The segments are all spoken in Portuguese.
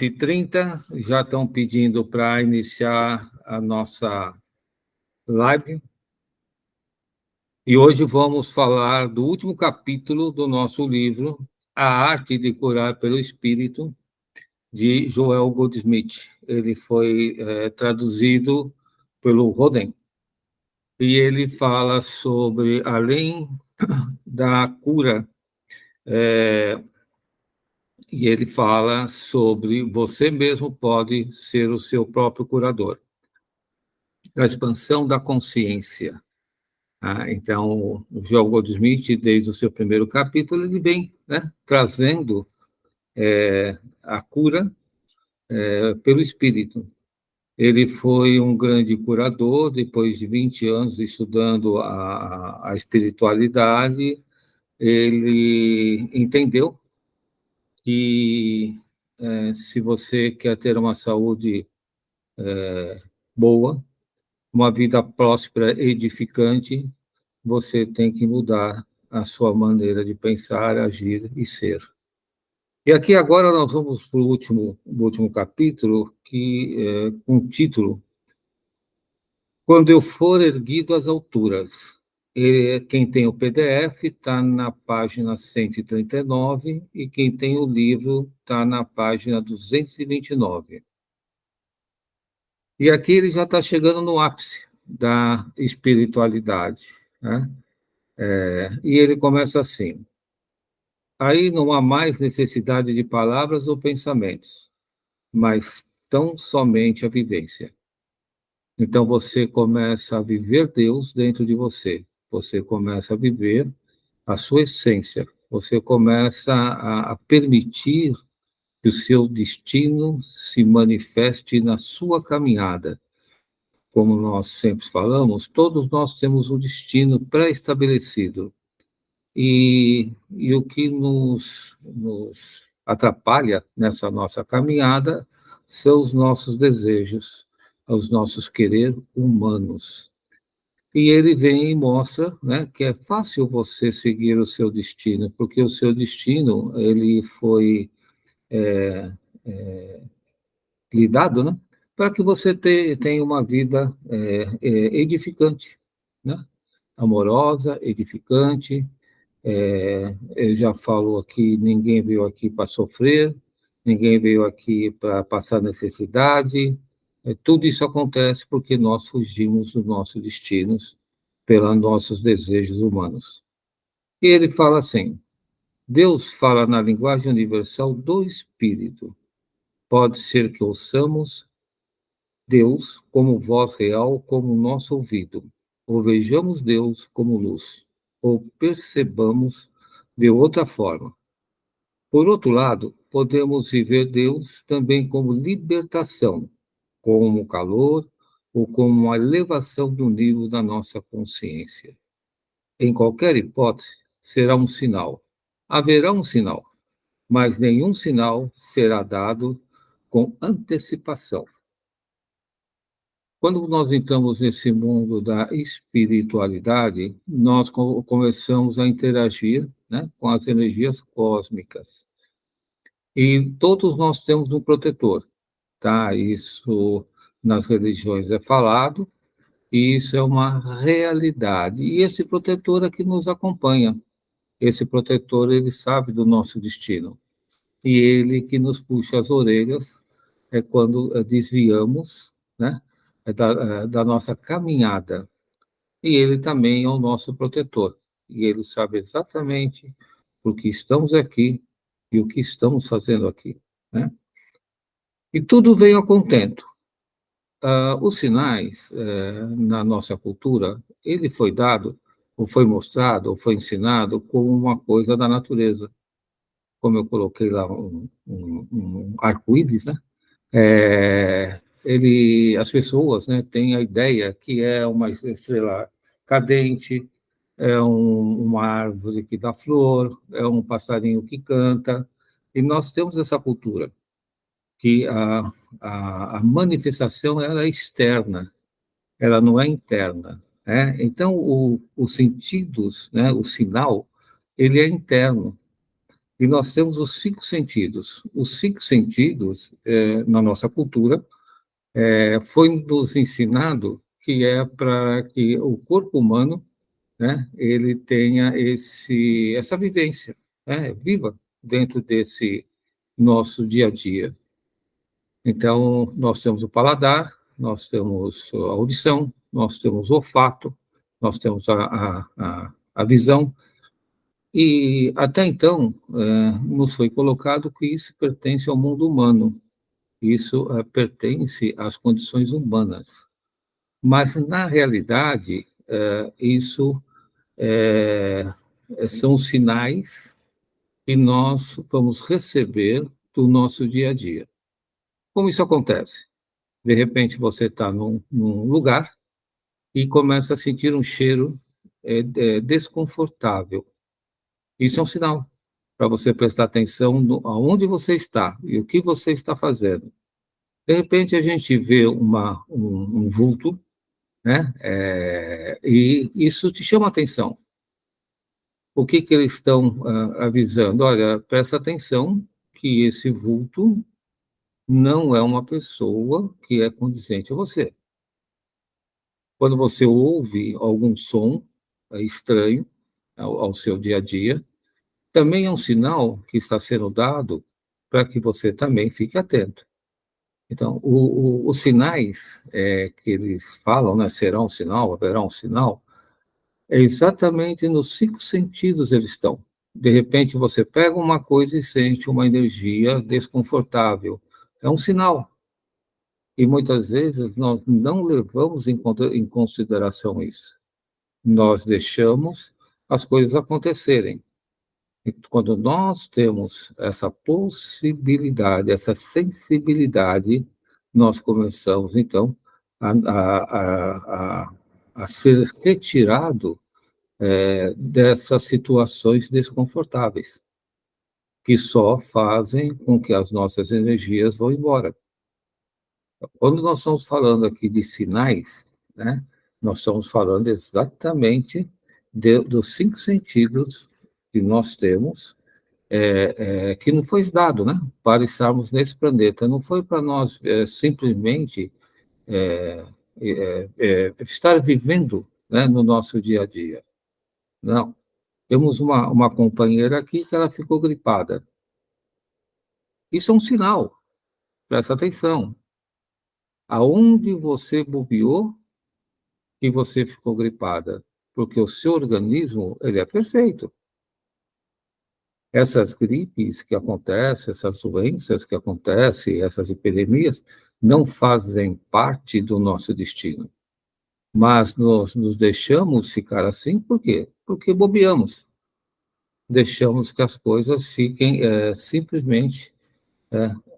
8h30, já estão pedindo para iniciar a nossa live. E hoje vamos falar do último capítulo do nosso livro, A Arte de Curar pelo Espírito, de Joel Goldsmith. Ele foi traduzido pelo Roden. E ele fala sobre, além da cura, e ele fala sobre você mesmo pode ser o seu próprio curador, a expansão da consciência. Então, o Joel Goldsmith, desde o seu primeiro capítulo, ele vem trazendo a cura pelo espírito. Ele foi um grande curador, depois de 20 anos estudando a espiritualidade, ele entendeu que se você quer ter uma saúde boa, uma vida próspera, edificante, você tem que mudar a sua maneira de pensar, agir e ser. E aqui agora nós vamos para o último capítulo, que com o título Quando eu for erguido às alturas. Quem tem o PDF está na página 139 e quem tem o livro está na página 229. E aqui ele já está chegando no ápice da espiritualidade, né? E ele começa assim: aí não há mais necessidade de palavras ou pensamentos, mas tão somente a vivência. Então você começa a viver Deus dentro de você. Você começa a viver a sua essência. Você começa a permitir que o seu destino se manifeste na sua caminhada. Como nós sempre falamos, todos nós temos um destino pré-estabelecido. E o que nos atrapalha nessa nossa caminhada são os nossos desejos, os nossos querer humanos. E ele vem e mostra, né, que é fácil você seguir o seu destino, porque o seu destino ele foi lhe dado, né, para que você tenha uma vida edificante, né, amorosa, edificante. Eu já falo aqui, ninguém veio aqui para sofrer, ninguém veio aqui para passar necessidade. Tudo isso acontece porque nós fugimos dos nossos destinos pelos nossos desejos humanos. E ele fala assim: Deus fala na linguagem universal do Espírito. Pode ser que ouçamos Deus como voz real, como nosso ouvido, ou vejamos Deus como luz, ou percebamos de outra forma. Por outro lado, podemos viver Deus também como libertação, como calor ou como uma elevação do nível da nossa consciência. Em qualquer hipótese, será um sinal. Haverá um sinal, mas nenhum sinal será dado com antecipação. Quando nós entramos nesse mundo da espiritualidade, nós começamos a interagir, né, com as energias cósmicas. E todos nós temos um protetor, tá? Isso nas religiões é falado, e isso é uma realidade. E esse protetor é que nos acompanha. Esse protetor, ele sabe do nosso destino. E ele que nos puxa as orelhas quando desviamos, né, da nossa caminhada. E ele também é o nosso protetor. E ele sabe exatamente por que estamos aqui e o que estamos fazendo aqui, né? E tudo veio a contento. Os sinais, na nossa cultura, ele foi dado, ou foi mostrado, ou foi ensinado como uma coisa da natureza. Como eu coloquei lá um arco-íris, né? As pessoas, né, têm a ideia que é uma estrela cadente, uma árvore que dá flor, é um passarinho que canta, e nós temos essa cultura, que a manifestação ela é externa, ela não é interna, né? Então, os sentidos, né, o sinal, ele é interno. E nós temos os 5 sentidos. Os 5 sentidos, na nossa cultura, foi nos ensinado que é para que o corpo humano, né, ele tenha essa vivência, né, viva dentro desse nosso dia a dia. Então, nós temos o paladar, nós temos a audição, nós temos o olfato, nós temos a visão, e até então nos foi colocado que isso pertence ao mundo humano, isso pertence às condições humanas. Mas, na realidade, isso são sinais que nós vamos receber do nosso dia a dia. Como isso acontece? De repente, você está num lugar e começa a sentir um cheiro desconfortável. Isso é um sinal para você prestar atenção aonde você está e o que você está fazendo. De repente, a gente vê um vulto, né? E isso te chama atenção. O que que eles estão avisando? Olha, presta atenção que esse vulto não é uma pessoa que é condizente a você. Quando você ouve algum som estranho ao seu dia a dia, também é um sinal que está sendo dado para que você também fique atento. Então, os sinais que eles falam, né, será um sinal, haverá um sinal, é exatamente nos 5 sentidos eles estão. De repente, você pega uma coisa e sente uma energia desconfortável. É um sinal. E muitas vezes nós não levamos em consideração isso. Nós deixamos as coisas acontecerem. E quando nós temos essa possibilidade, essa sensibilidade, nós começamos, então, a ser retirado dessas situações desconfortáveis, que só fazem com que as nossas energias vão embora. Quando nós estamos falando aqui de sinais, né, nós estamos falando exatamente dos 5 sentidos que nós temos, que não foi dado, né, para estarmos nesse planeta. Não foi para nós simplesmente estar vivendo, né, no nosso dia a dia. Não. Temos uma companheira aqui que ela ficou gripada. Isso é um sinal, presta atenção. Aonde você bobeou que você ficou gripada? Porque o seu organismo, ele é perfeito. Essas gripes que acontecem, essas doenças que acontecem, essas epidemias, não fazem parte do nosso destino. Mas nós nos deixamos ficar assim, por quê? Porque bobeamos. Deixamos que as coisas fiquem simplesmente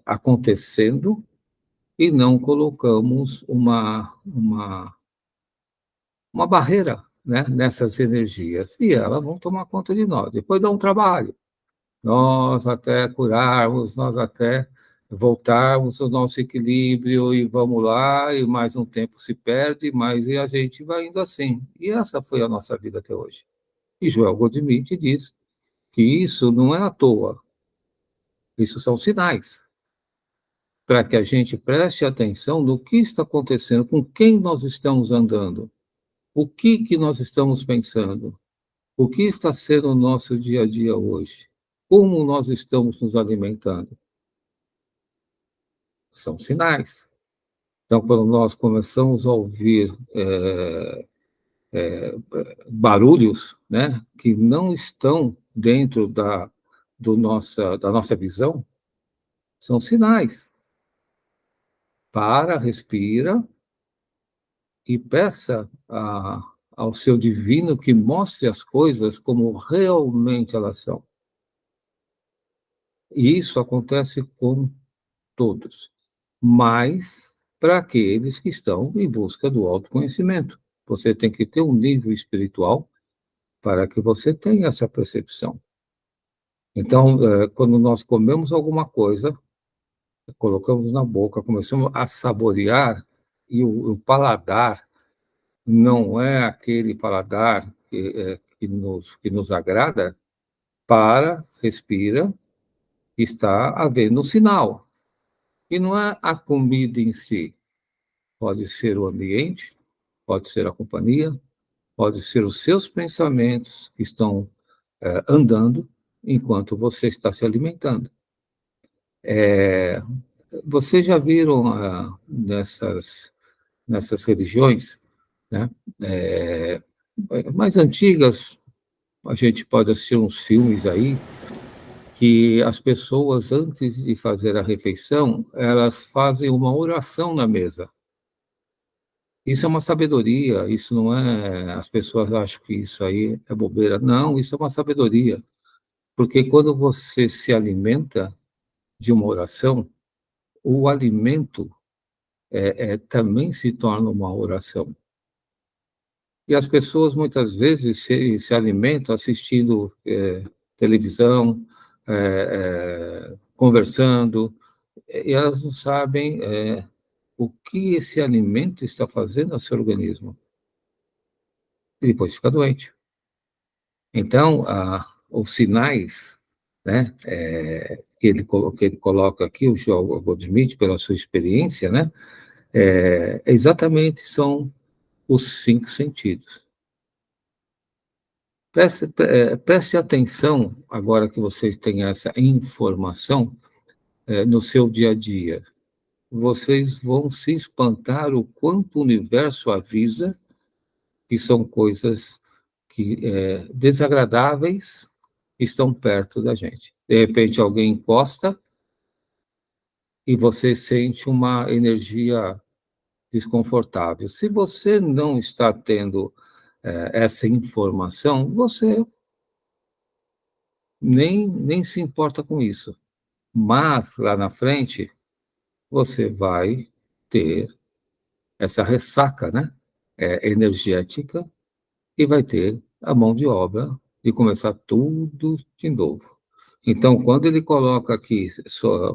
acontecendo e não colocamos uma barreira, né, nessas energias. E elas vão tomar conta de nós. Depois dá um trabalho. Nós até curarmos, nós até voltarmos ao nosso equilíbrio e vamos lá, e mais um tempo se perde, mas e a gente vai indo assim. E essa foi a nossa vida até hoje. E Joel Goldsmith diz que isso não é à toa, isso são sinais para que a gente preste atenção no que está acontecendo, com quem nós estamos andando, o que que nós estamos pensando, o que está sendo o nosso dia a dia hoje, como nós estamos nos alimentando. São sinais. Então, quando nós começamos a ouvir barulhos, né, que não estão dentro da nossa visão, são sinais. Para, respira e peça ao seu divino que mostre as coisas como realmente elas são. E isso acontece com todos, mas para aqueles que estão em busca do autoconhecimento. Você tem que ter um nível espiritual para que você tenha essa percepção. Então, quando nós comemos alguma coisa, colocamos na boca, começamos a saborear, e o paladar não é aquele paladar que nos agrada, para, respira, está havendo um sinal. E não é a comida em si, pode ser o ambiente, pode ser a companhia, pode ser os seus pensamentos que estão andando enquanto você está se alimentando. Vocês já viram nessas religiões, né, é, mais antigas, a gente pode assistir uns filmes aí, que as pessoas, antes de fazer a refeição, elas fazem uma oração na mesa. Isso é uma sabedoria, isso não é. As pessoas acham que isso aí é bobeira. Não, isso é uma sabedoria. Porque quando você se alimenta de uma oração, o alimento também se torna uma oração. E as pessoas muitas vezes se alimentam assistindo televisão, conversando, e elas não sabem o que esse alimento está fazendo ao seu organismo. E depois fica doente. Então, os sinais, né, que ele coloca aqui, o Joel Goldsmith, pela sua experiência, né, exatamente são os 5 sentidos. Preste atenção, agora que vocês têm essa informação, no seu dia a dia. Vocês vão se espantar o quanto o universo avisa que são coisas que desagradáveis estão perto da gente. De repente, alguém encosta e você sente uma energia desconfortável. Se você não está tendo essa informação, você nem se importa com isso. Mas, lá na frente, você vai ter essa ressaca, né? Energética, e vai ter a mão de obra de começar tudo de novo. Então, quando ele coloca aqui,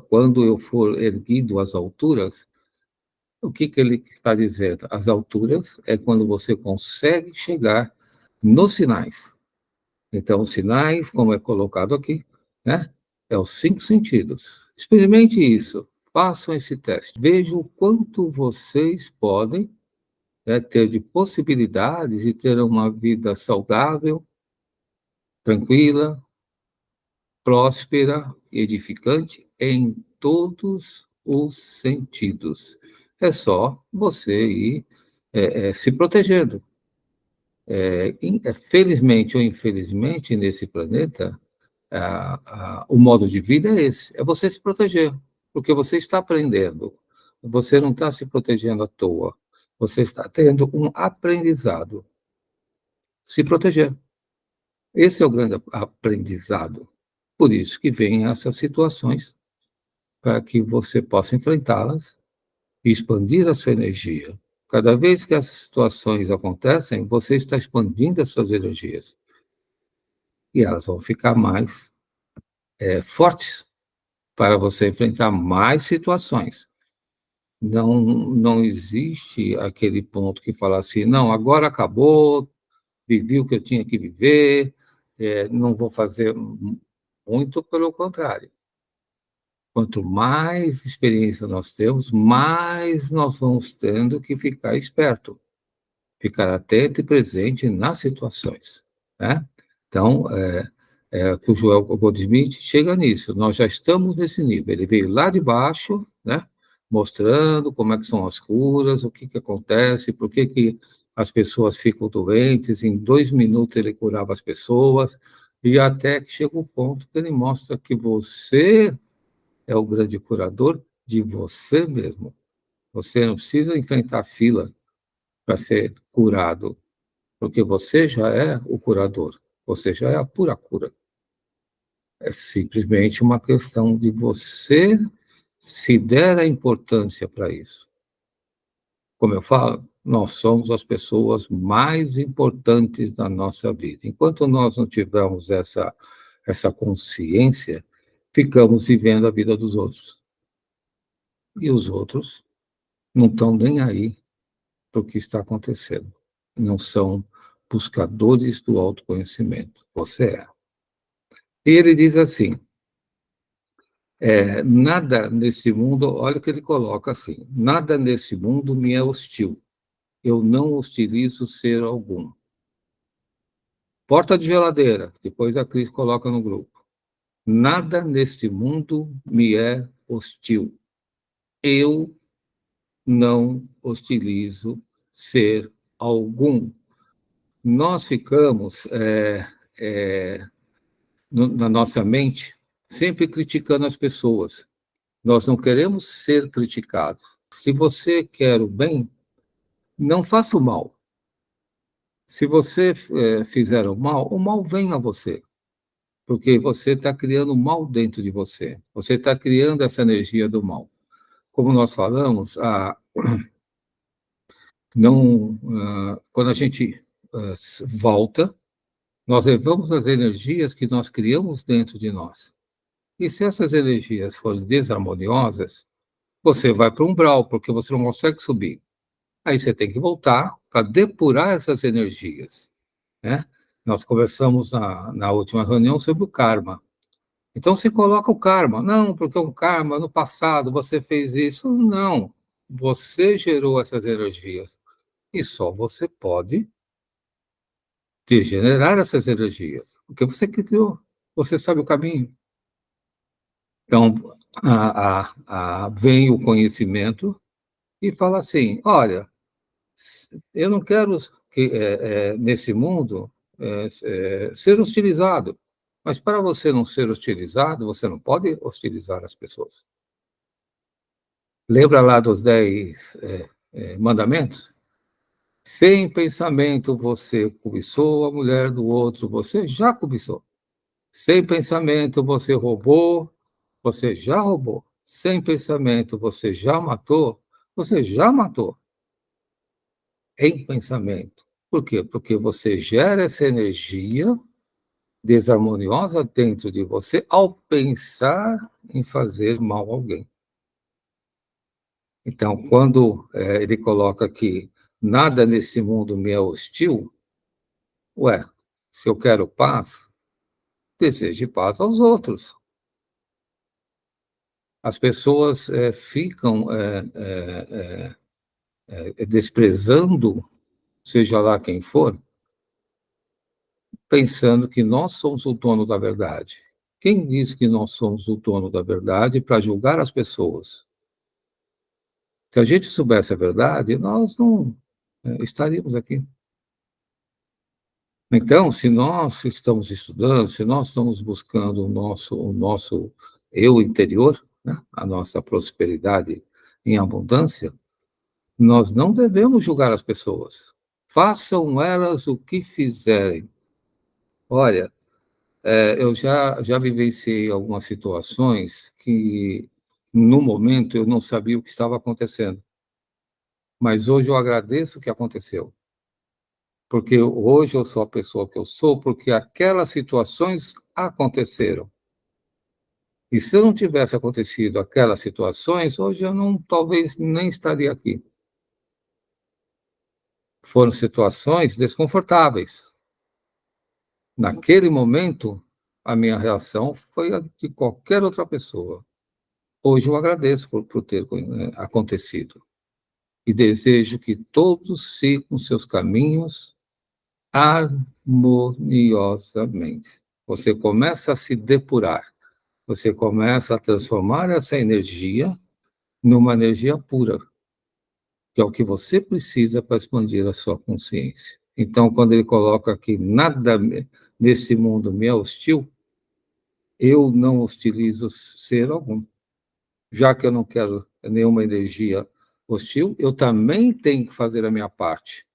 quando eu for erguido às alturas, o que ele está dizendo? As alturas é quando você consegue chegar nos sinais. Então, os sinais, como é colocado aqui, né? É os 5 sentidos. Experimente isso, façam esse teste. Vejam o quanto vocês podem, né, ter de possibilidades de ter uma vida saudável, tranquila, próspera, edificante em todos os sentidos. É só você ir se protegendo. Felizmente ou infelizmente, nesse planeta, o modo de vida é esse, é você se proteger, porque você está aprendendo. Você não está se protegendo à toa. Você está tendo um aprendizado. Se proteger. Esse é o grande aprendizado. Por isso que vem essas situações, para que você possa enfrentá-las e expandir a sua energia. Cada vez que essas situações acontecem, você está expandindo as suas energias. E elas vão ficar mais fortes para você enfrentar mais situações. Não existe aquele ponto que fala assim, não, agora acabou, vivi o que eu tinha que viver, não vou fazer. Muito pelo contrário. Quanto mais experiência nós temos, mais nós vamos tendo que ficar esperto, ficar atento e presente nas situações, né? Então, que o Joel Goldsmith chega nisso, nós já estamos nesse nível, ele veio lá de baixo, né? Mostrando como é que são as curas, o que que acontece, por que que as pessoas ficam doentes, em 2 minutos ele curava as pessoas, e até que chega o ponto que ele mostra que você é o grande curador de você mesmo. Você não precisa enfrentar fila para ser curado, porque você já é o curador, você já é a pura cura. É simplesmente uma questão de você se der a importância para isso. Como eu falo, nós somos as pessoas mais importantes da nossa vida. Enquanto nós não tivermos essa consciência, ficamos vivendo a vida dos outros. E os outros não estão nem aí para o que está acontecendo. Não são buscadores do autoconhecimento. Você é. E ele diz assim, nada nesse mundo, olha o que ele coloca assim, nada nesse mundo me é hostil, eu não hostilizo ser algum. Porta de geladeira, depois a Cris coloca no grupo. Nada neste mundo me é hostil, eu não hostilizo ser algum. Nós ficamos na nossa mente sempre criticando as pessoas. Nós não queremos ser criticados. Se você quer o bem, não faça o mal. Se você fizer o mal vem a você, porque você está criando mal dentro de você. Você está criando essa energia do mal. Como nós falamos, quando a gente volta, nós levamos as energias que nós criamos dentro de nós. E se essas energias forem desarmoniosas, você vai para um umbral, porque você não consegue subir. Aí você tem que voltar para depurar essas energias, né? Nós conversamos na última reunião sobre o karma. Então se coloca o karma. Não, porque o karma, no passado, você fez isso. Não. Você gerou essas energias. E só você pode degenerar essas energias. Porque você que criou. Você sabe o caminho. Então, vem o conhecimento e fala assim: olha, eu não quero que, nesse mundo ser hostilizado, mas para você não ser hostilizado, você não pode hostilizar as pessoas. Lembra lá dos 10 mandamentos? Sem pensamento você cobiçou a mulher do outro, você já cobiçou. Sem pensamento você roubou, você já roubou. Sem pensamento você já matou, você já matou. Em pensamento. Por quê? Porque você gera essa energia desarmoniosa dentro de você ao pensar em fazer mal a alguém. Então, quando ele coloca aqui, nada nesse mundo me é hostil, ué, se eu quero paz, deseje paz aos outros. As pessoas ficam desprezando, seja lá quem for, pensando que nós somos o dono da verdade. Quem diz que nós somos o dono da verdade para julgar as pessoas? Se a gente soubesse a verdade, nós não estaríamos aqui. Então, se nós estamos estudando, se nós estamos buscando o nosso eu interior, né, a nossa prosperidade em abundância, nós não devemos julgar as pessoas. Façam elas o que fizerem. Olha, eu já vivenciei algumas situações que, no momento, eu não sabia o que estava acontecendo. Mas hoje eu agradeço o que aconteceu. Porque hoje eu sou a pessoa que eu sou, porque aquelas situações aconteceram. E se eu não tivesse acontecido aquelas situações, hoje eu não, talvez nem estaria aqui. Foram situações desconfortáveis. Naquele momento, a minha reação foi a de qualquer outra pessoa. Hoje eu agradeço por ter acontecido e desejo que todos sigam seus caminhos harmoniosamente. Você começa a se depurar, você começa a transformar essa energia numa energia pura, que é o que você precisa para expandir a sua consciência. Então, quando ele coloca aqui, nada neste mundo me é hostil, eu não hostilizo ser algum. Já que eu não quero nenhuma energia hostil, eu também tenho que fazer a minha parte,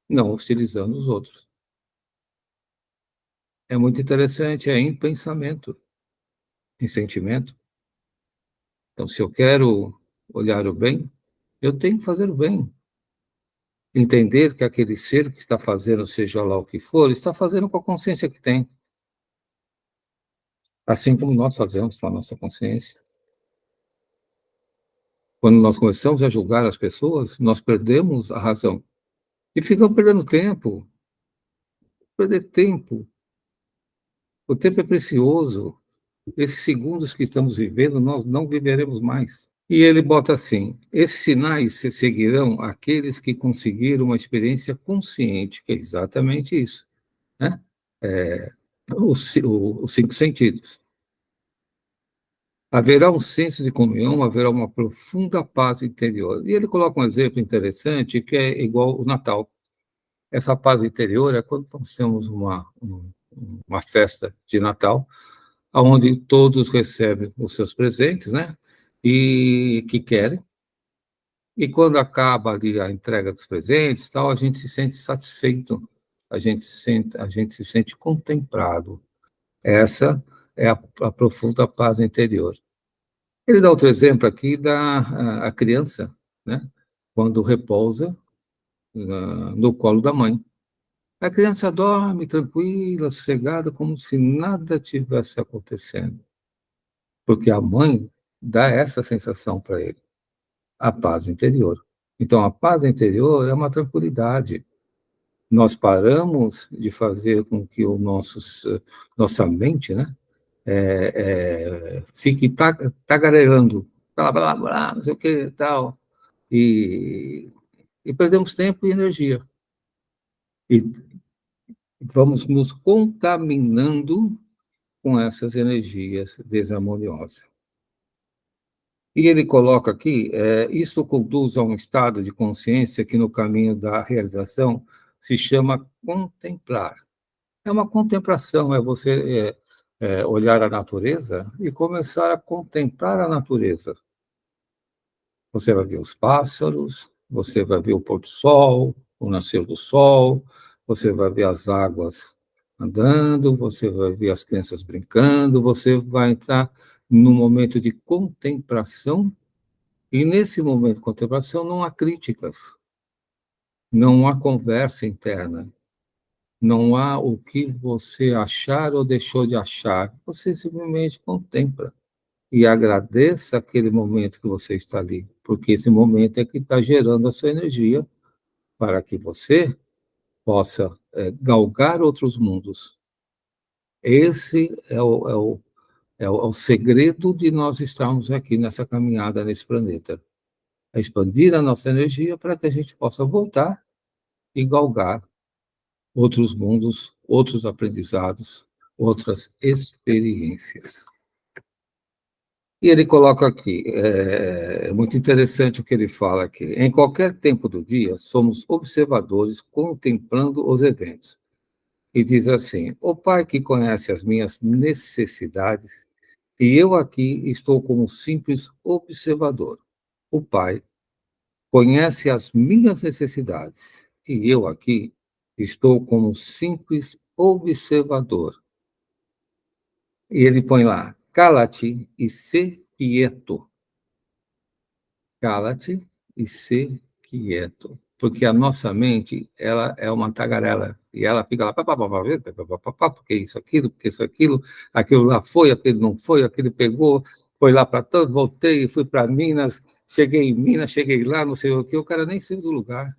não hostilizando os outros. É muito interessante, é em pensamento, em sentimento. Então, se eu quero olhar o bem, eu tenho que fazer o bem. Entender que aquele ser que está fazendo, seja lá o que for, está fazendo com a consciência que tem. Assim como nós fazemos com a nossa consciência. Quando nós começamos a julgar as pessoas, nós perdemos a razão. E ficamos perdendo tempo. Perder tempo. O tempo é precioso. Esses segundos que estamos vivendo, nós não viveremos mais. E ele bota assim: esses sinais se seguirão aqueles que conseguiram uma experiência consciente, que é exatamente isso, né? É, os cinco sentidos. Haverá um senso de comunhão, haverá uma profunda paz interior. E ele coloca um exemplo interessante que é igual o Natal. Essa paz interior é quando nós temos uma festa de Natal, onde todos recebem os seus presentes, né? E que querem. E quando acaba ali a entrega dos presentes, tal, a gente se sente satisfeito, a gente se sente contemplado. Essa é a profunda paz interior. Ele dá outro exemplo aqui da a criança, né? Quando repousa no colo da mãe. A criança dorme tranquila, sossegada, como se nada tivesse acontecendo, porque a mãe dá essa sensação para ele, a paz interior. Então, a paz interior é uma tranquilidade. Nós paramos de fazer com que nossa mente, né, fique tagarelando, blá, blá, blá, não sei o que, tal, e, e perdemos tempo e energia. E vamos nos contaminando com essas energias desarmoniosas. E ele coloca aqui, isso conduz a um estado de consciência que no caminho da realização se chama contemplar. É uma contemplação, é você olhar a natureza e começar a contemplar a natureza. Você vai ver os pássaros, você vai ver o pôr do sol, o nascer do sol, você vai ver as águas andando, você vai ver as crianças brincando, você vai entrar num momento de contemplação, e nesse momento de contemplação não há críticas, não há conversa interna, não há o que você achar ou deixou de achar, você simplesmente contempla e agradeça aquele momento que você está ali, porque esse momento é que está gerando a sua energia para que você possa galgar outros mundos. Esse é o segredo de nós estarmos aqui nessa caminhada nesse planeta. É expandir a nossa energia para que a gente possa voltar e galgar outros mundos, outros aprendizados, outras experiências. E ele coloca aqui, é muito interessante o que ele fala aqui. Em qualquer tempo do dia, somos observadores contemplando os eventos. E diz assim: o Pai que conhece as minhas necessidades, e eu aqui estou como simples observador. O Pai conhece as minhas necessidades, e eu aqui estou como simples observador. E ele põe lá: cala-te e sê quieto. Cala-te e sê quieto, porque a nossa mente, ela é uma tagarela, e ela fica lá, porque isso, aquilo lá foi, aquele não foi, aquele pegou, foi lá para todo, voltei, fui para Minas, cheguei em Minas, cheguei lá, não sei o que, o cara nem saiu do lugar,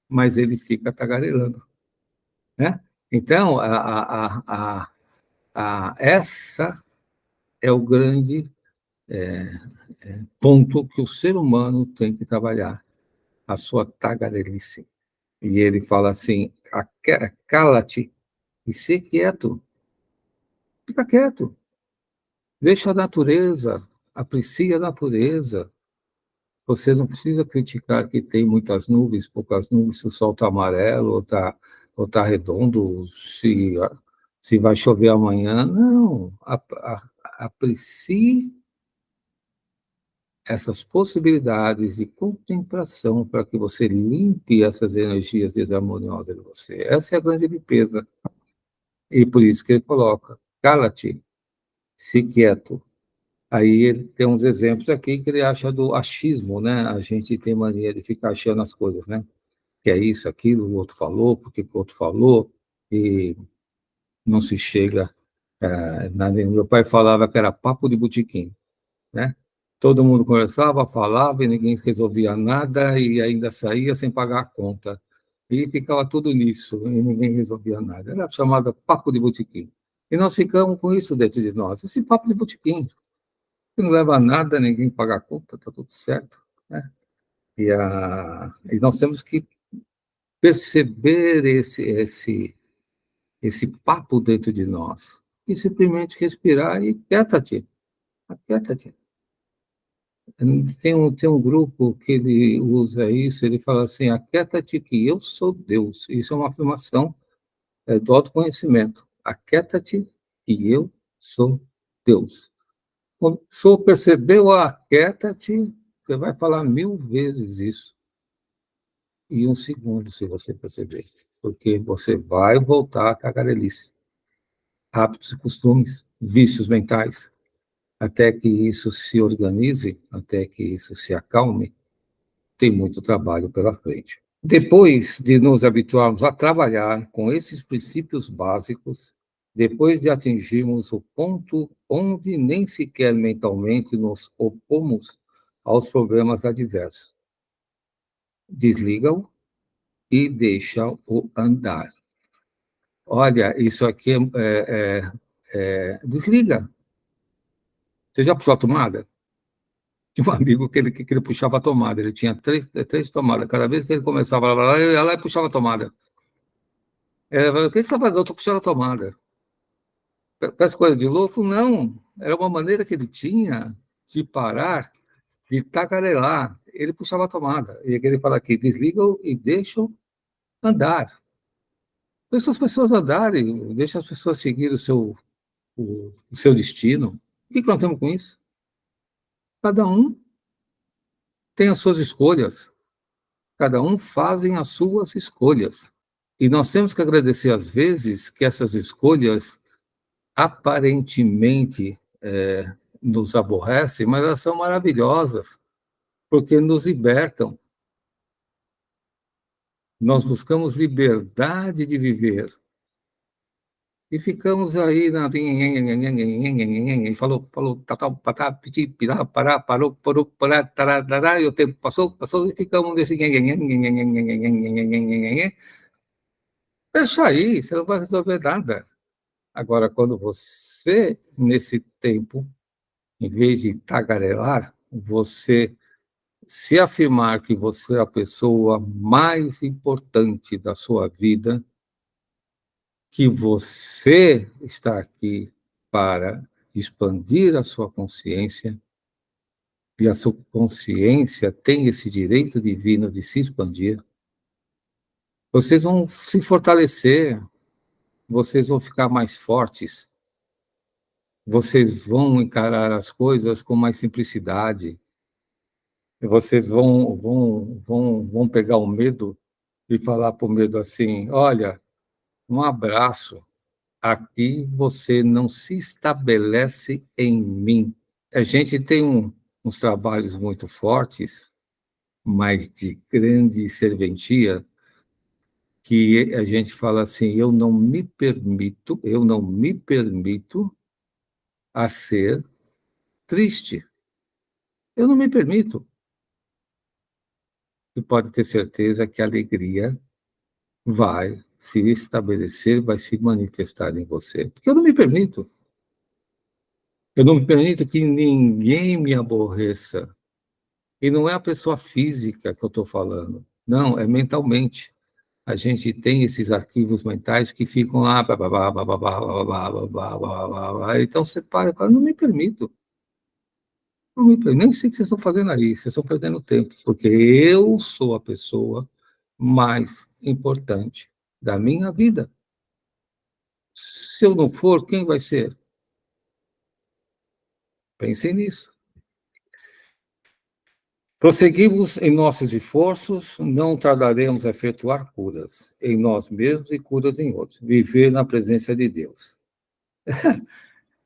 mas ele fica tagarelando, né? Então, essa é o grande ponto que o ser humano tem que trabalhar, a sua tagarelice. E ele fala assim: cala-te e ser quieto. Fica quieto. Deixa a natureza, aprecie a natureza. Você não precisa criticar que tem muitas nuvens, poucas nuvens, se o sol está amarelo ou tá redondo, se vai chover amanhã. Não. Aprecie essas possibilidades de contemplação para que você limpe essas energias desarmoniosas de você. Essa é a grande limpeza. E por isso que ele coloca: cala-te, se quieto. Aí ele tem uns exemplos aqui que ele acha do achismo, né? A gente tem mania de ficar achando as coisas, né? Que é isso, aquilo, o outro falou, porque o outro falou, e não se chega. Meu pai falava que era papo de botequim, né? Todo mundo conversava, falava e ninguém resolvia nada e ainda saía sem pagar a conta. E ficava tudo nisso, e ninguém resolvia nada. Era chamada papo de botequim. E nós ficamos com isso dentro de nós. Esse papo de botequim, que não leva a nada, ninguém paga a conta, está tudo certo. Né? E nós temos que perceber esse papo dentro de nós e simplesmente respirar e quieta-te, aquieta-te. Tem um grupo que ele usa isso, ele fala assim, aquieta-te que eu sou Deus. Isso é uma afirmação do autoconhecimento. Aquieta-te que eu sou Deus. Quando sou percebeu, aquieta-te, você vai falar 1000 vezes isso em um segundo, se você perceber. Porque você vai voltar à tagarelice. Hábitos e costumes, vícios mentais, até que isso se organize, até que isso se acalme, tem muito trabalho pela frente. Depois de nos habituarmos a trabalhar com esses princípios básicos, depois de atingirmos o ponto onde nem sequer mentalmente nos opomos aos problemas adversos, desliga-o e deixa-o andar. Olha, isso aqui desliga. Você já puxou a tomada? Tinha um amigo que ele puxava a tomada, ele tinha três tomadas. Cada vez que ele começava a falar, ele ia lá e puxava a tomada. O que você está fazendo? Eu estou puxando a tomada. Parece coisa de louco? Não. Era uma maneira que ele tinha de parar, de tagarelar. Ele puxava a tomada. E ele fala aqui, desliga e deixa andar. Deixa as pessoas andarem, deixa as pessoas seguir o seu destino. O que nós temos com isso? Cada um tem as suas escolhas. Cada um fazem as suas escolhas. E nós temos que agradecer, às vezes, que essas escolhas aparentemente nos aborrecem, mas elas são maravilhosas, porque nos libertam. Nós buscamos liberdade de viver. E ficamos aí na. Falou, patá, piti, pirá, pará, parou, pará, tarará, e o tempo passou, e ficamos nesse. Deixa aí, você não vai resolver nada. Agora, quando você, nesse tempo, em vez de tagarelar, você se afirmar que você é a pessoa mais importante da sua vida, que você está aqui para expandir a sua consciência, e a sua consciência tem esse direito divino de se expandir, vocês vão se fortalecer, vocês vão ficar mais fortes, vocês vão encarar as coisas com mais simplicidade, vocês vão pegar o medo e falar para o medo assim, olha, um abraço, aqui você não se estabelece em mim. A gente tem uns trabalhos muito fortes, mas de grande serventia, que a gente fala assim, eu não me permito a ser triste. Eu não me permito. E pode ter certeza que a alegria vai se estabelecer, vai se manifestar em você. Porque eu não me permito. Eu não me permito que ninguém me aborreça. E não é a pessoa física que eu estou falando. Não, é mentalmente. A gente tem esses arquivos mentais que ficam lá, então você para e fala, não me permito. Não me permito. Nem sei o que vocês estão fazendo aí, vocês estão perdendo tempo, porque eu sou a pessoa mais importante da minha vida. Se eu não for, quem vai ser? Pensem nisso. Prosseguimos em nossos esforços, não tardaremos a efetuar curas em nós mesmos e curas em outros. Viver na presença de Deus.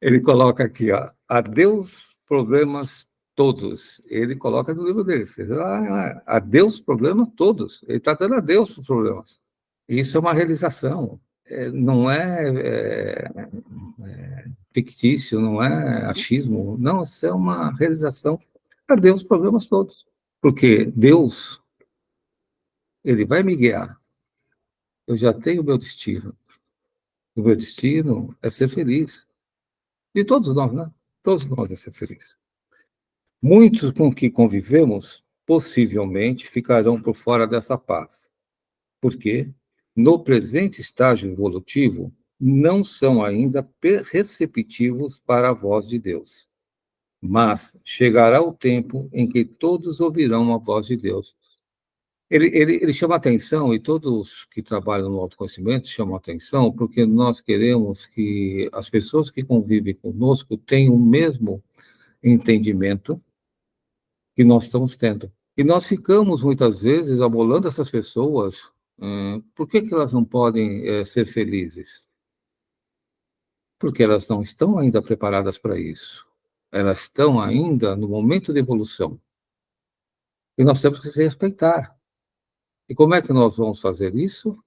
Ele coloca aqui, ó, a Deus problemas todos. Ele coloca no livro dele. A Deus problemas todos. Ele está dando a Deus os problemas. Isso é uma realização. Não é fictício, não é achismo. Não, isso é uma realização. A Deus problemas todos. Porque Deus, ele vai me guiar. Eu já tenho o meu destino. O meu destino é ser feliz. De todos nós, né? Todos nós é ser feliz. Muitos com que convivemos possivelmente ficarão por fora dessa paz, porque, no presente estágio evolutivo, não são ainda receptivos para a voz de Deus. Mas chegará o tempo em que todos ouvirão a voz de Deus. Ele chama atenção, e todos que trabalham no autoconhecimento chamam atenção, porque nós queremos que as pessoas que convivem conosco tenham o mesmo entendimento que nós estamos tendo. E nós ficamos, muitas vezes, abolando essas pessoas. Por que elas não podem ser felizes? Porque elas não estão ainda preparadas para isso. Elas estão ainda no momento de evolução. E nós temos que respeitar. E como é que nós vamos fazer isso?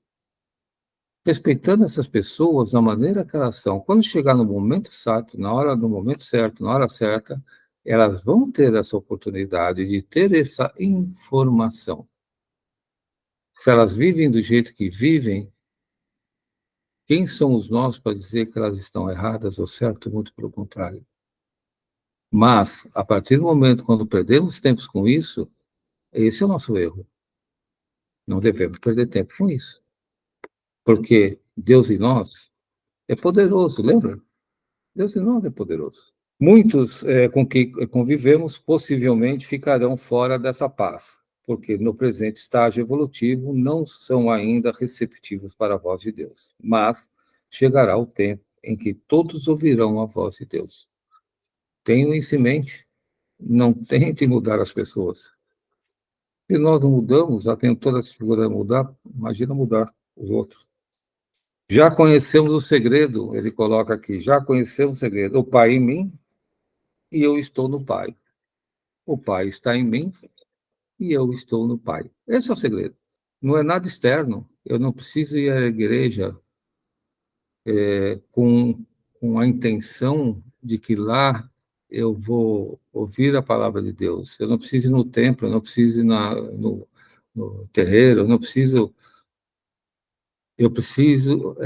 Respeitando essas pessoas da maneira que elas são. Quando chegar no momento certo, no momento certo, na hora certa, elas vão ter essa oportunidade de ter essa informação. Se elas vivem do jeito que vivem, quem somos nós para dizer que elas estão erradas ou certo? Muito pelo contrário. Mas, a partir do momento quando perdemos tempos com isso, esse é o nosso erro. Não devemos perder tempo com isso. Porque Deus em nós é poderoso, lembra? Deus em nós é poderoso. Muitos com que convivemos possivelmente ficarão fora dessa paz, porque no presente estágio evolutivo não são ainda receptivos para a voz de Deus. Mas chegará o tempo em que todos ouvirão a voz de Deus. Tenham isso em mente, não tente mudar as pessoas. Se nós não mudamos, já tem toda essa figura de mudar, imagina mudar os outros. Já conhecemos o segredo, ele coloca aqui, já conhecemos o segredo. O Pai em mim e eu estou no Pai. O Pai está em mim e eu estou no Pai. Esse é o segredo. Não é nada externo. Eu não preciso ir à igreja com a intenção de que lá eu vou ouvir a palavra de Deus. Eu não preciso ir no templo, eu não preciso ir no terreiro, eu não preciso. Eu preciso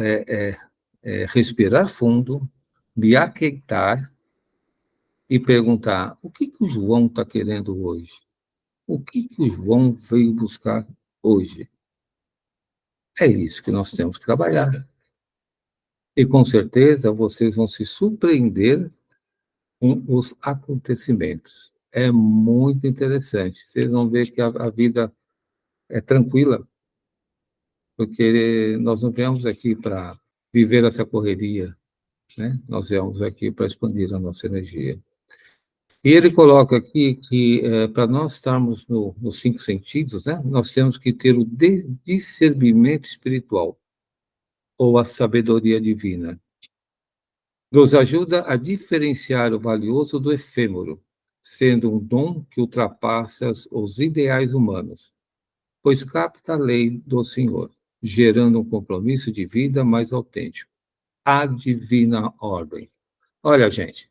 respirar fundo, me aquietar e perguntar: o que o João está querendo hoje? O que o João veio buscar hoje? É isso que nós temos que trabalhar. E com certeza vocês vão se surpreender com os acontecimentos. É muito interessante. Vocês vão ver que a vida é tranquila, porque nós não viemos aqui para viver essa correria, né? Nós viemos aqui para expandir a nossa energia. E ele coloca aqui que para nós estarmos nos cinco sentidos, né, nós temos que ter o discernimento espiritual, ou a sabedoria divina. Nos ajuda a diferenciar o valioso do efêmero, sendo um dom que ultrapassa os ideais humanos, pois capta a lei do Senhor, gerando um compromisso de vida mais autêntico. A divina ordem. Olha, gente,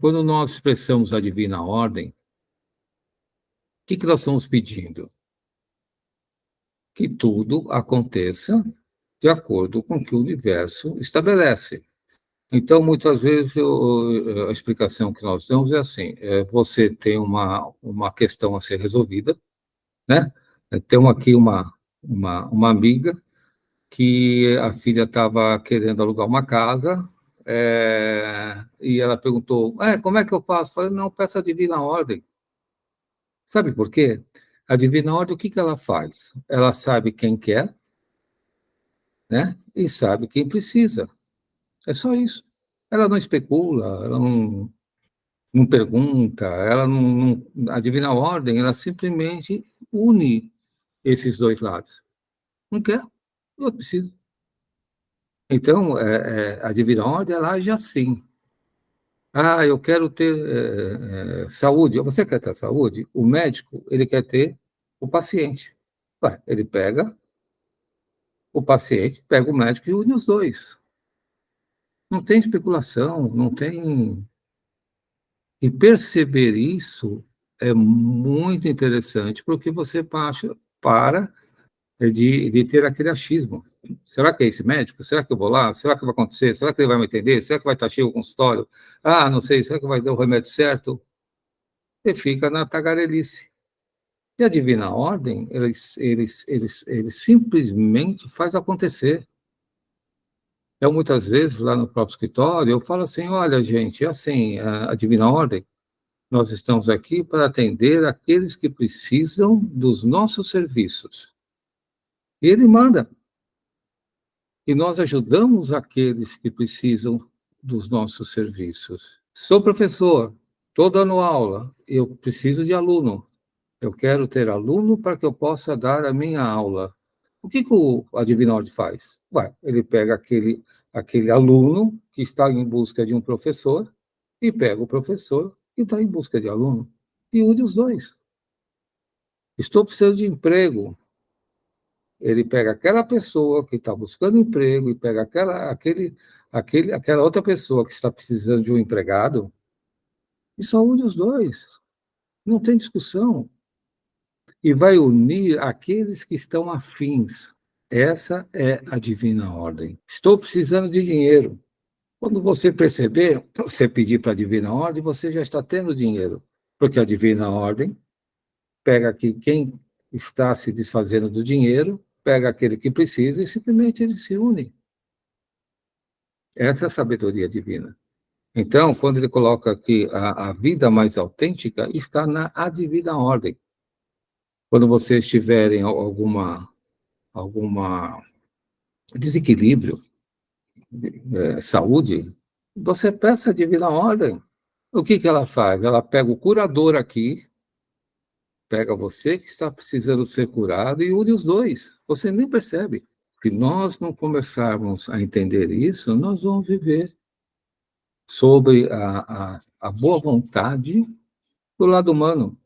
quando nós expressamos a divina ordem, o que nós estamos pedindo? Que tudo aconteça de acordo com o que o universo estabelece. Então, muitas vezes, a explicação que nós damos é assim: você tem uma questão a ser resolvida, né? Temos aqui uma amiga que a filha estava querendo alugar uma casa, e ela perguntou: como é que eu faço? Eu falei: não, peça a divina ordem. Sabe por quê? A divina ordem, o que ela faz? Ela sabe quem quer, né? E sabe quem precisa. É só isso. Ela não especula, ela não pergunta, ela a divina ordem, ela simplesmente une esses dois lados. Um quer, o outro precisa. Então, a divina ordem, ela age assim. Eu quero ter saúde. Você quer ter saúde? O médico, ele quer ter o paciente. Ele pega o paciente, pega o médico e une os dois. Não tem especulação, não tem. E perceber isso é muito interessante, porque você para de ter aquele achismo. Será que é esse médico? Será que eu vou lá? Será que vai acontecer? Será que ele vai me atender? Será que vai estar cheio o consultório? Ah, não sei, será que vai dar o remédio certo? Você fica na tagarelice. E a divina ordem, eles simplesmente faz acontecer. Eu, muitas vezes, lá no próprio escritório, eu falo assim, olha, gente, é assim, a divina ordem, nós estamos aqui para atender aqueles que precisam dos nossos serviços. E ele manda. E nós ajudamos aqueles que precisam dos nossos serviços. Sou professor, estou dando aula, eu preciso de aluno. Eu quero ter aluno para que eu possa dar a minha aula. O que, que a Divina Ordem faz? Ué, ele pega aquele aluno que está em busca de um professor e pega o professor que está em busca de aluno e une os dois. Estou precisando de emprego. Ele pega aquela pessoa que está buscando emprego e pega aquela outra pessoa que está precisando de um empregado e só une os dois. Não tem discussão. E vai unir aqueles que estão afins. Essa é a divina ordem. Estou precisando de dinheiro. Quando você perceber, você pedir para a divina ordem, você já está tendo dinheiro. Porque a divina ordem pega aqui quem está se desfazendo do dinheiro, pega aquele que precisa e simplesmente eles se unem. Essa é a sabedoria divina. Então, quando ele coloca aqui a vida mais autêntica, está na a divina ordem. Quando vocês tiverem alguma desequilíbrio, saúde, você peça a divina ordem. O que ela faz? Ela pega o curador aqui, pega você que está precisando ser curado e une os dois. Você nem percebe. Se nós não começarmos a entender isso, nós vamos viver sobre a boa vontade do lado humano.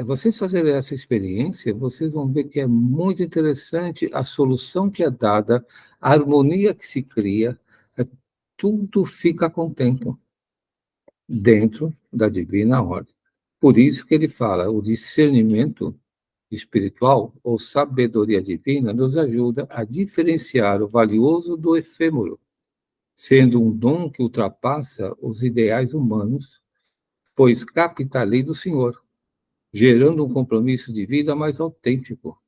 Vocês fazerem essa experiência, vocês vão ver que é muito interessante a solução que é dada, a harmonia que se cria, tudo fica contento dentro da divina ordem. Por isso que ele fala, o discernimento espiritual ou sabedoria divina nos ajuda a diferenciar o valioso do efêmero, sendo um dom que ultrapassa os ideais humanos, pois capta a lei do Senhor, gerando um compromisso de vida mais autêntico.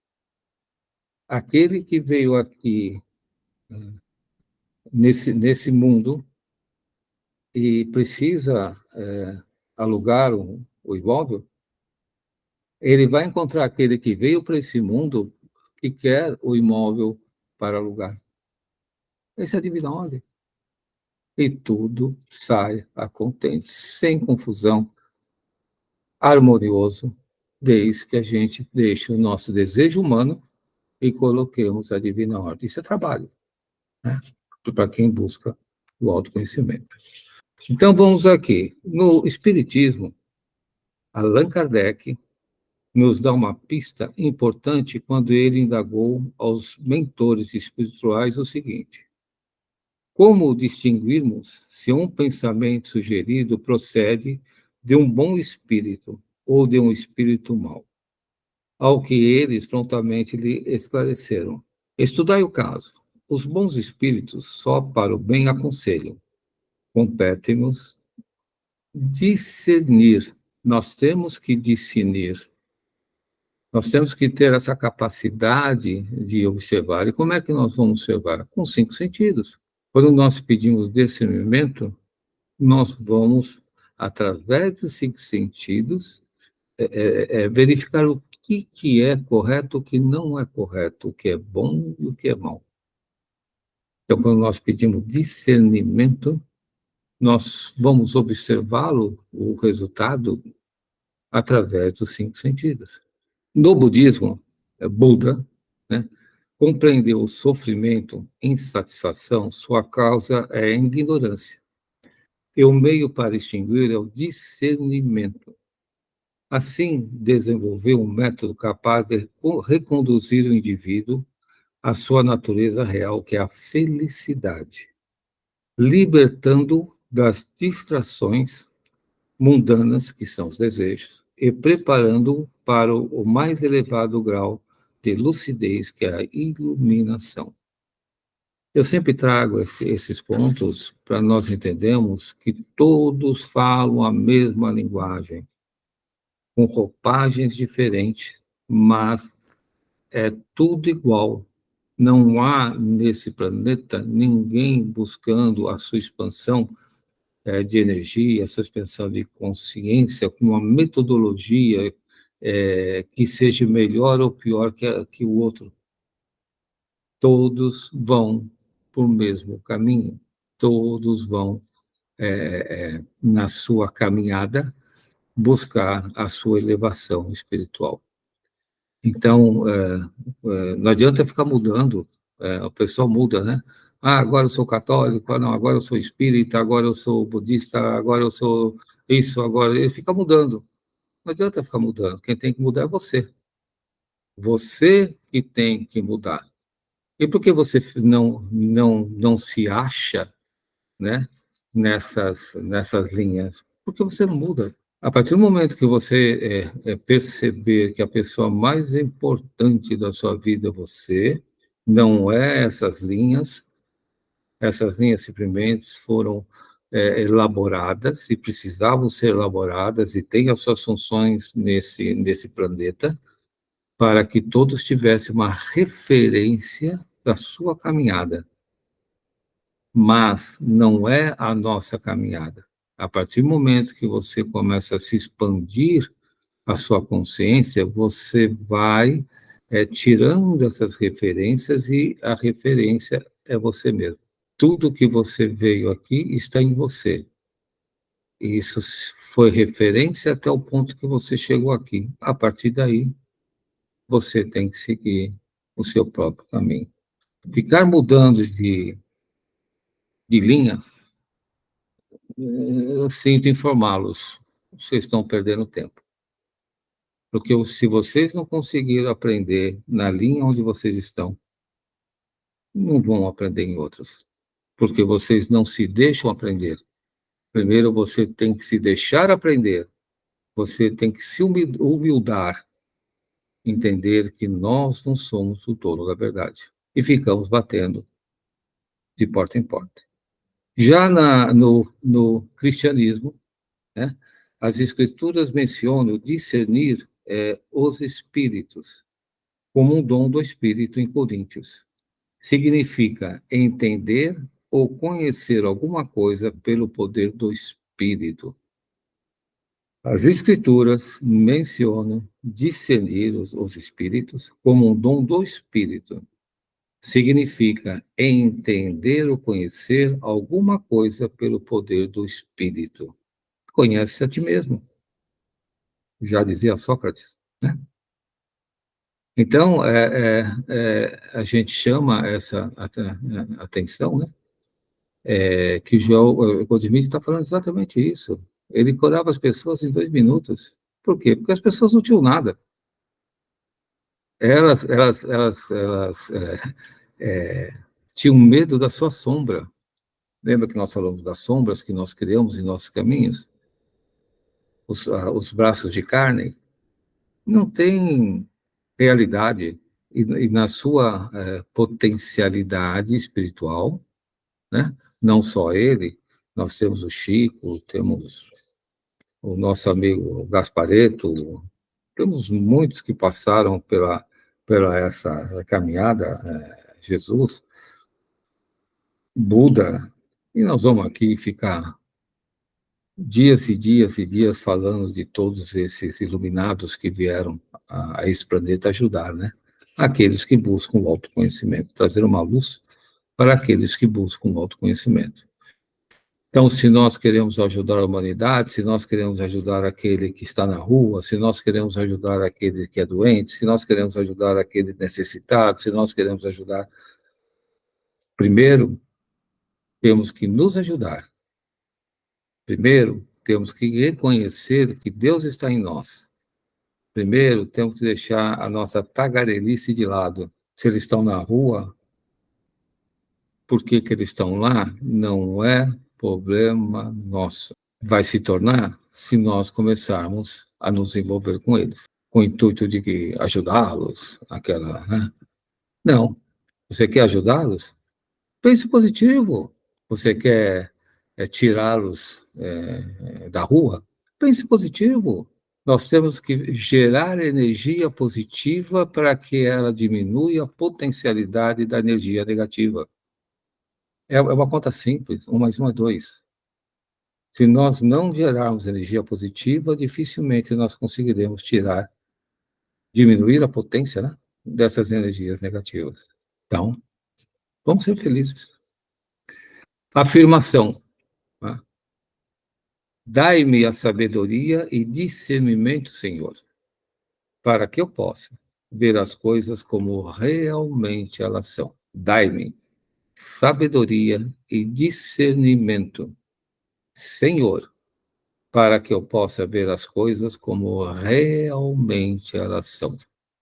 Aquele que veio aqui nesse mundo e precisa alugar o imóvel, ele vai encontrar aquele que veio para esse mundo que quer o imóvel para alugar. Essa é a divina ordem. E tudo sai a contente, sem confusão, harmonioso, desde que a gente deixe o nosso desejo humano e coloquemos a divina ordem. Isso é trabalho, né? Para quem busca o autoconhecimento. Então, vamos aqui. No Espiritismo, Allan Kardec nos dá uma pista importante quando ele indagou aos mentores espirituais o seguinte: como distinguirmos se um pensamento sugerido procede de um bom espírito ou de um espírito mau? Ao que eles prontamente lhe esclareceram: estudai o caso. Os bons espíritos só para o bem aconselham. Compete-nos discernir. Nós temos que discernir. Nós temos que ter essa capacidade de observar. E como é que nós vamos observar? Com 5 sentidos. Quando nós pedimos discernimento, nós vamos, através dos 5 sentidos, verificar o que é correto, o que não é correto, o que é bom e o que é mal. Então, quando nós pedimos discernimento, nós vamos observá-lo, o resultado, através dos 5 sentidos. No budismo, Buda, né, compreendeu o sofrimento, insatisfação, sua causa é a ignorância. E o meio para extinguir é o discernimento. Assim, desenvolveu um método capaz de reconduzir o indivíduo à sua natureza real, que é a felicidade, libertando-o das distrações mundanas, que são os desejos, e preparando-o para o mais elevado grau de lucidez, que é a iluminação. Eu sempre trago esses pontos para nós entendermos que todos falam a mesma linguagem, com roupagens diferentes, mas é tudo igual. Não há nesse planeta ninguém buscando a sua expansão de energia, a sua expansão de consciência, com uma metodologia que seja melhor ou pior que o outro. Todos vão por mesmo caminho, todos vão, na sua caminhada, buscar a sua elevação espiritual. Então, não adianta ficar mudando, o pessoal muda, né? Ah, agora eu sou católico, não, agora eu sou espírita, agora eu sou budista, agora eu sou isso, agora... Ele fica mudando. Não adianta ficar mudando, quem tem que mudar é você. Você que tem que mudar. E por que você não se acha, né, nessas linhas? Porque você não muda. A partir do momento que você perceber que a pessoa mais importante da sua vida é você, não é essas linhas simplesmente foram elaboradas e precisavam ser elaboradas e têm as suas funções nesse planeta para que todos tivessem uma referência da sua caminhada. Mas não é a nossa caminhada. A partir do momento que você começa a se expandir a sua consciência, você vai tirando essas referências e a referência é você mesmo. Tudo que você veio aqui está em você. E isso foi referência até o ponto que você chegou aqui. A partir daí, você tem que seguir o seu próprio caminho. Ficar mudando de linha, eu sinto informá-los, vocês estão perdendo tempo. Porque se vocês não conseguiram aprender na linha onde vocês estão, não vão aprender em outras. Porque vocês não se deixam aprender. Primeiro você tem que se deixar aprender. Você tem que se humildar, entender que nós não somos o dono da verdade. E ficamos batendo de porta em porta. Já no cristianismo, né, as escrituras mencionam discernir os espíritos como um dom do Espírito em Coríntios. Significa entender ou conhecer alguma coisa pelo poder do Espírito. As Escrituras mencionam discernir os espíritos como um dom do Espírito. Significa entender ou conhecer alguma coisa pelo poder do Espírito. Conhece a ti mesmo, já dizia Sócrates, né? Então, a gente chama essa atenção, né? Que o Goldsmith está falando exatamente isso. Ele curava as pessoas em 2 minutos. Por quê? Porque as pessoas não tinham nada. Elas tinham medo da sua sombra. Lembra que nós falamos das sombras que nós criamos em nossos caminhos? Os braços de carne não têm realidade. E na sua potencialidade espiritual, né? Não só ele, nós temos o Chico, temos o nosso amigo Gaspareto, temos muitos que passaram pela essa caminhada, Jesus, Buda, e nós vamos aqui ficar dias e dias e dias falando de todos esses iluminados que vieram a esse planeta ajudar, né? Aqueles que buscam o autoconhecimento, trazer uma luz para aqueles que buscam o autoconhecimento. Então, se nós queremos ajudar a humanidade, se nós queremos ajudar aquele que está na rua, se nós queremos ajudar aquele que é doente, se nós queremos ajudar aquele necessitado, se nós queremos ajudar, primeiro, temos que nos ajudar. Primeiro, temos que reconhecer que Deus está em nós. Primeiro, temos que deixar a nossa tagarelice de lado. Se eles estão na rua, por que eles estão lá? Não é problema nosso. Vai se tornar se nós começarmos a nos envolver com eles. com o intuito de ajudá-los, aquela, né? Não. Você quer ajudá-los? Pense positivo. Você quer tirá-los da rua? Pense positivo. Nós temos que gerar energia positiva para que ela diminua a potencialidade da energia negativa. É uma conta simples, 1 mais 1 é 2. Se nós não gerarmos energia positiva, dificilmente nós conseguiremos diminuir a potência, né, dessas energias negativas. Então, vamos ser felizes. Afirmação. Né? Dai-me a sabedoria e discernimento, Senhor, para que eu possa ver as coisas como realmente elas são. Dai-me sabedoria e discernimento, Senhor, para que eu possa ver as coisas como realmente elas são.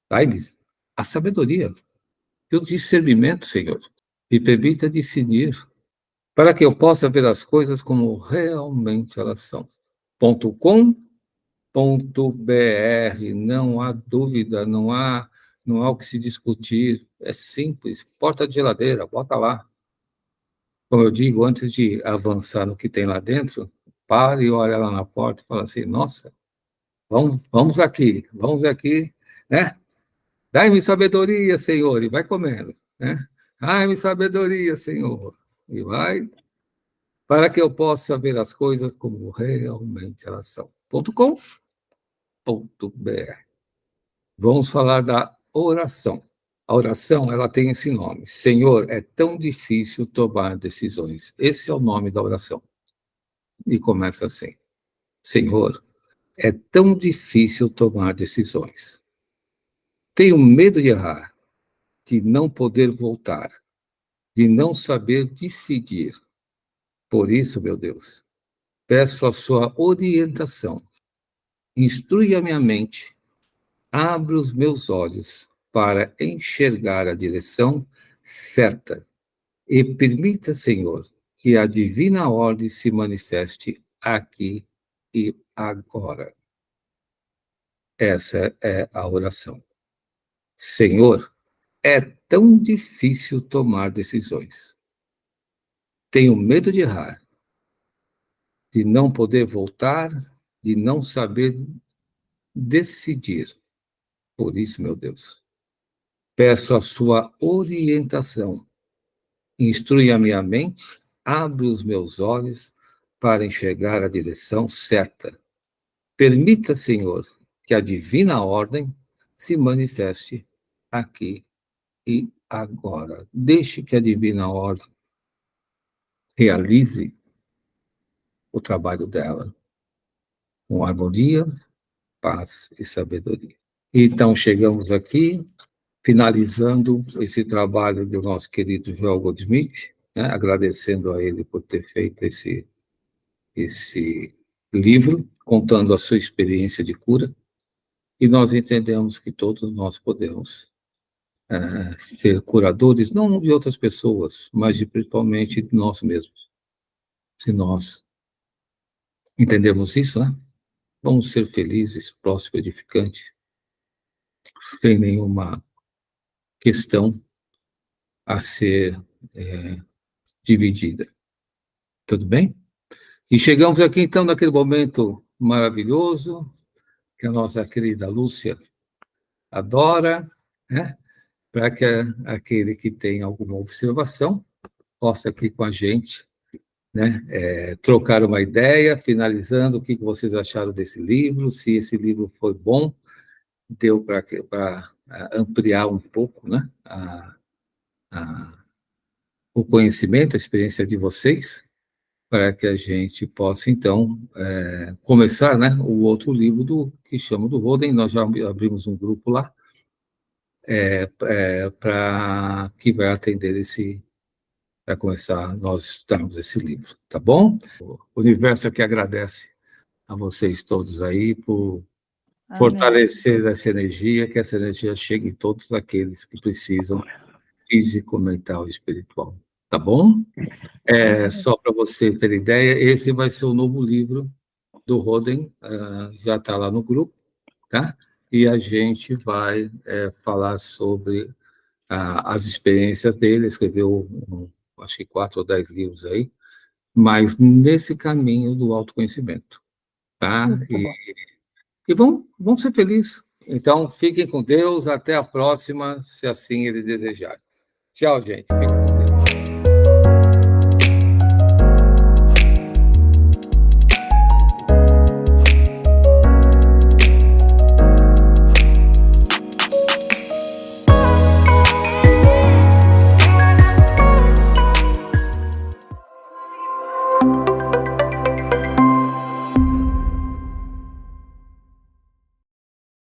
Dai-me a sabedoria e o discernimento, Senhor. Me permita decidir para que eu possa ver as coisas como realmente elas são. .com.br, não há dúvida, não há o que se discutir, é simples, porta de geladeira, bota lá. Como eu digo, antes de avançar no que tem lá dentro, pare e olha lá na porta e fala assim, nossa, vamos aqui, né? Dai-me sabedoria, Senhor, e vai comendo, né? Dai-me sabedoria, Senhor, e vai, para que eu possa ver as coisas como realmente elas são. .com.br. Vamos falar da oração. A oração, ela tem esse nome. Senhor, é tão difícil tomar decisões. Esse é o nome da oração. E começa assim. Senhor, é tão difícil tomar decisões. Tenho medo de errar, de não poder voltar, de não saber decidir. Por isso, meu Deus, peço a sua orientação. Instrui a minha mente, abre os meus olhos para enxergar a direção certa e permita, Senhor, que a divina ordem se manifeste aqui e agora. Essa é a oração. Senhor, é tão difícil tomar decisões. Tenho medo de errar, de não poder voltar, de não saber decidir. Por isso, meu Deus, peço a sua orientação. Instrui a minha mente, abre os meus olhos para enxergar a direção certa. Permita, Senhor, que a divina ordem se manifeste aqui e agora. Deixe que a divina ordem realize o trabalho dela com harmonia, paz e sabedoria. Então, chegamos aqui, finalizando esse trabalho do nosso querido Joel Goldsmith, né, agradecendo a ele por ter feito esse livro, contando a sua experiência de cura, e nós entendemos que todos nós podemos ser curadores, não de outras pessoas, mas principalmente de nós mesmos. Se nós entendemos isso, né? Vamos ser felizes, prósperos, edificantes, sem nenhuma questão a ser dividida. Tudo bem? E chegamos aqui, então, naquele momento maravilhoso, que a nossa querida Lúcia adora, né? Para que aquele que tem alguma observação possa aqui com a gente, né? Trocar uma ideia, finalizando, o que vocês acharam desse livro, se esse livro foi bom, deu para ampliar um pouco, né? O conhecimento, a experiência de vocês, para que a gente possa, então, começar, né, o outro livro que chama do Roden. Nós já abrimos um grupo lá, para que vai atender para começar nós estudarmos esse livro, tá bom? O universo aqui agradece a vocês todos aí por fortalecer essa energia, que essa energia chegue em todos aqueles que precisam, físico, mental e espiritual, tá bom? Só para você ter ideia, esse vai ser o novo livro do Roden, já está lá no grupo, tá? e a gente vai falar sobre as experiências dele. Escreveu, acho que 4 ou 10 livros aí, mas nesse caminho do autoconhecimento, tá? E vão ser felizes. Então, fiquem com Deus, até a próxima, se assim ele desejar. Tchau, gente. Fiquem com Deus.